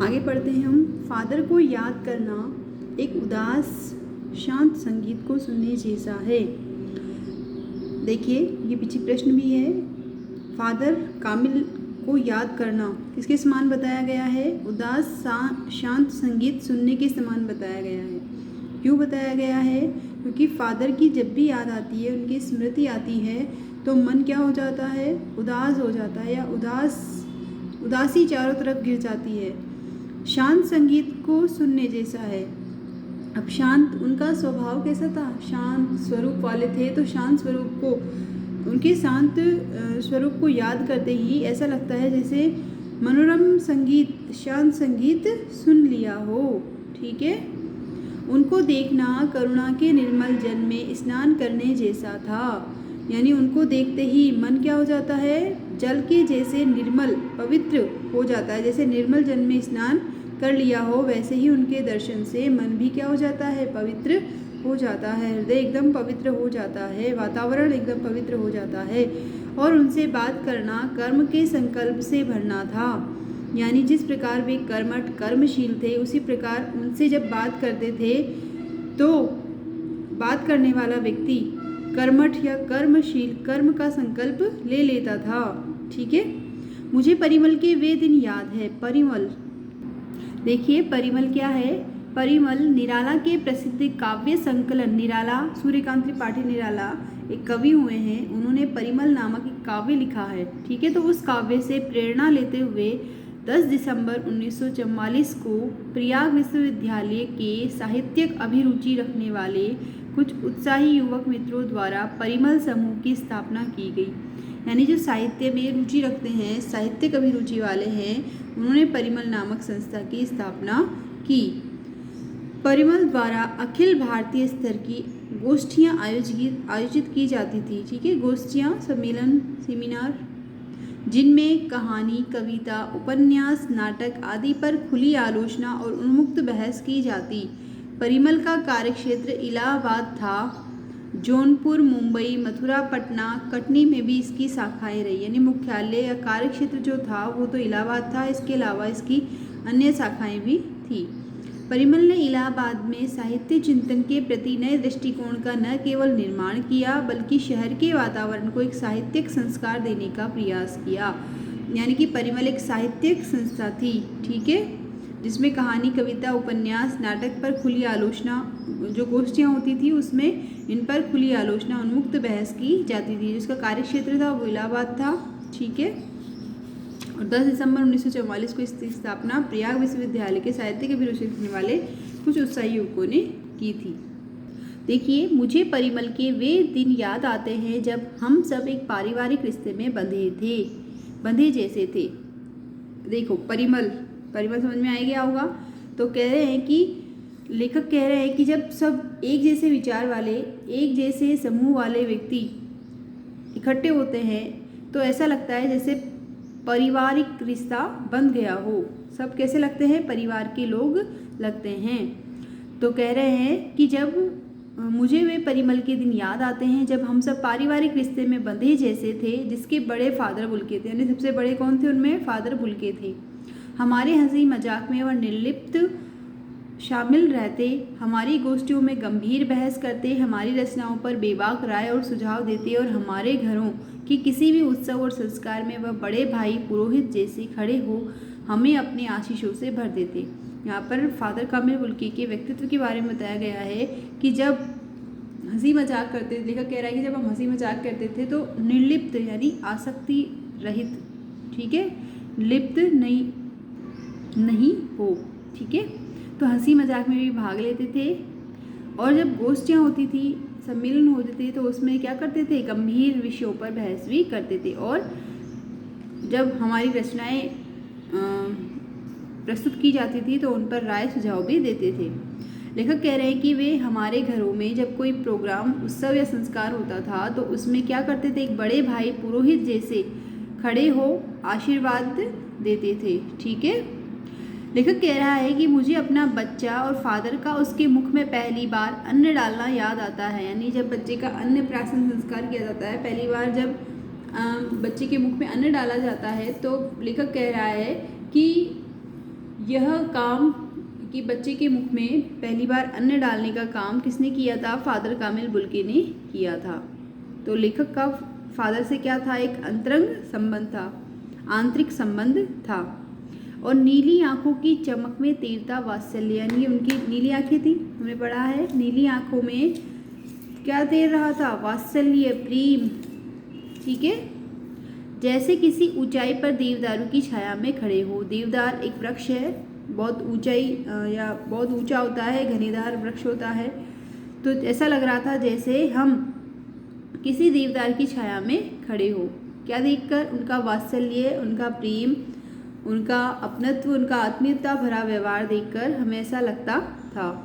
आगे पढ़ते हैं हम। फादर को याद करना एक उदास शांत संगीत को सुनने जैसा है। देखिए ये पीछे प्रश्न भी है। फादर कामिल को याद करना किसके समान बताया गया है? उदास शांत संगीत सुनने के समान बताया गया है। क्यों बताया गया है? क्योंकि फादर की जब भी याद आती है, उनकी स्मृति आती है, तो मन क्या हो जाता है? उदास हो जाता है, या उदासी चारों तरफ घिर जाती है। शांत संगीत को सुनने जैसा है। अब शांत, उनका स्वभाव कैसा था? शांत स्वरूप वाले थे, तो शांत स्वरूप को, उनके शांत स्वरूप को याद करते ही ऐसा लगता है जैसे मनोरम संगीत, शांत संगीत सुन लिया हो। ठीक है। उनको देखना करुणा के निर्मल जल में स्नान करने जैसा था। यानी उनको देखते ही मन क्या हो जाता है? जल के जैसे निर्मल, पवित्र हो जाता है। जैसे निर्मल जल में स्नान कर लिया हो, वैसे ही उनके दर्शन से मन भी क्या हो जाता है? पवित्र हो जाता है। हृदय एकदम पवित्र हो जाता है, वातावरण एकदम पवित्र हो जाता है। और उनसे बात करना कर्म के संकल्प से भरना था। यानी जिस प्रकार वे कर्मठ कर्मशील थे, उसी प्रकार उनसे जब बात करते थे तो बात करने वाला व्यक्ति कर्मठ या कर्मशील, कर्म का संकल्प ले लेता था। ठीक है। मुझे परिमल के वे दिन याद है। परिमल, देखिए परिमल क्या है? परिमल निराला के प्रसिद्ध काव्य संकलन, निराला सूर्यकांत त्रिपाठी निराला एक कवि हुए हैं, उन्होंने परिमल नामक एक काव्य लिखा है। ठीक है। तो उस काव्य से प्रेरणा लेते हुए 10 दिसंबर 1944 को प्रयाग विश्वविद्यालय के साहित्यिक अभिरुचि रखने वाले कुछ उत्साही युवक मित्रों द्वारा परिमल समूह की स्थापना की गई। यानी जो साहित्य में रुचि रखते हैं, साहित्यिक अभिरुचि वाले हैं, उन्होंने परिमल नामक संस्था की स्थापना की। परिमल द्वारा अखिल भारतीय स्तर की गोष्ठियाँ आयोजित की जाती थी। ठीक है। गोष्ठियाँ, सम्मेलन, सेमिनार, जिनमें कहानी, कविता, उपन्यास, नाटक आदि पर खुली आलोचना और उन्मुक्त बहस की जाती। परिमल का कार्यक्षेत्र इलाहाबाद था। जौनपुर, मुंबई, मथुरा, पटना, कटनी में भी इसकी शाखाएं रही। यानी मुख्यालय या कार्यक्षेत्र जो था वो तो इलाहाबाद था, इसके अलावा इसकी अन्य शाखाएं भी थी। परिमल ने इलाहाबाद में साहित्य चिंतन के प्रति नए दृष्टिकोण का न केवल निर्माण किया, बल्कि शहर के वातावरण को एक साहित्यिक संस्कार देने का प्रयास किया। यानी कि परिमल एक साहित्यिक संस्था थी। ठीक है। जिसमें कहानी, कविता, उपन्यास, नाटक पर खुली आलोचना, जो गोष्ठियाँ होती थी उसमें इन पर खुली आलोचना, उन्मुक्त बहस की जाती थी। जिसका कार्यक्षेत्र था वो इलाहाबाद था। ठीक है। और 10 दिसंबर 1944 को इसकी स्थापना प्रयाग विश्वविद्यालय के साहित्य के अभिरुचि रखने वाले कुछ उत्साही युवकों ने की थी। देखिए, मुझे परिमल के वे दिन याद आते हैं जब हम सब एक पारिवारिक रिश्ते में बंधे जैसे थे। देखो परिमल समझ में आ गया होगा। तो कह रहे हैं कि लेखक कह रहे हैं कि जब सब एक जैसे विचार वाले, एक जैसे समूह वाले व्यक्ति इकट्ठे होते हैं तो ऐसा लगता है जैसे पारिवारिक रिश्ता बंध गया हो। सब कैसे लगते हैं? परिवार के लोग लगते हैं। तो कह रहे हैं कि जब मुझे वे परिमल के दिन याद आते हैं जब हम सब पारिवारिक रिश्ते में बंधे जैसे थे, जिसके बड़े फादर बुल्के थे। यानी सबसे बड़े कौन थे उनमें? फादर बुल्के थे। हमारे हंसी मजाक में वह निर्लिप्त शामिल रहते, हमारी गोष्ठियों में गंभीर बहस करते, हमारी रचनाओं पर बेबाक राय और सुझाव देते, और हमारे घरों कि किसी भी उत्सव और संस्कार में वह बड़े भाई पुरोहित जैसे खड़े हो हमें अपने आशीषों से भर देते। यहाँ पर फादर कामिल बुल्के के व्यक्तित्व के बारे में बताया गया है कि जब हंसी मजाक करते, लेखक कह रहा है कि जब हम हंसी मजाक करते थे तो निर्लिप्त यानी आसक्ति रहित, ठीक है, लिप्त नहीं हो। ठीक है। तो हंसी मजाक में भी भाग लेते थे, और जब गोष्ठियाँ होती थी, सम्मेलन होते थे, तो उसमें क्या करते थे? गंभीर विषयों पर बहस भी करते थे। और जब हमारी रचनाएं प्रस्तुत की जाती थी तो उन पर राय सुझाव भी देते थे। लेखक कह रहे हैं कि वे हमारे घरों में जब कोई प्रोग्राम, उत्सव या संस्कार होता था तो उसमें क्या करते थे? एक बड़े भाई पुरोहित जैसे खड़े हो आशीर्वाद देते थे। ठीक है। लेखक कह रहा है कि मुझे अपना बच्चा और फादर का उसके मुख में पहली बार अन्न डालना याद आता है। यानी जब बच्चे का अन्न प्राशन संस्कार किया जाता है, पहली बार जब बच्चे के मुख में अन्न डाला जाता है, तो लेखक कह रहा है कि यह काम कि बच्चे के मुख में पहली बार अन्न डालने का काम किसने किया था? फादर कामिल बुल्के ने किया था। तो लेखक का फादर से क्या था? एक अंतरंग संबंध था, आंतरिक संबंध था। और नीली आंखों की चमक में तैरता वात्सल्य, यानी उनकी नीली आंखें थी, हमने पढ़ा है। नीली आंखों में क्या तैर रहा था? वात्सल्य, प्रेम। ठीक है। जैसे किसी ऊंचाई पर देवदारू की छाया में खड़े हो। देवदार एक वृक्ष है, बहुत ऊंचाई या बहुत ऊंचा होता है, घनेदार वृक्ष होता है। तो ऐसा लग रहा था जैसे हम किसी देवदार की छाया में खड़े हो। क्या देखकर? उनका वात्सल्य, उनका प्रेम, उनका अपनत्व, उनका आत्मीयता भरा व्यवहार देखकर हमें ऐसा लगता था।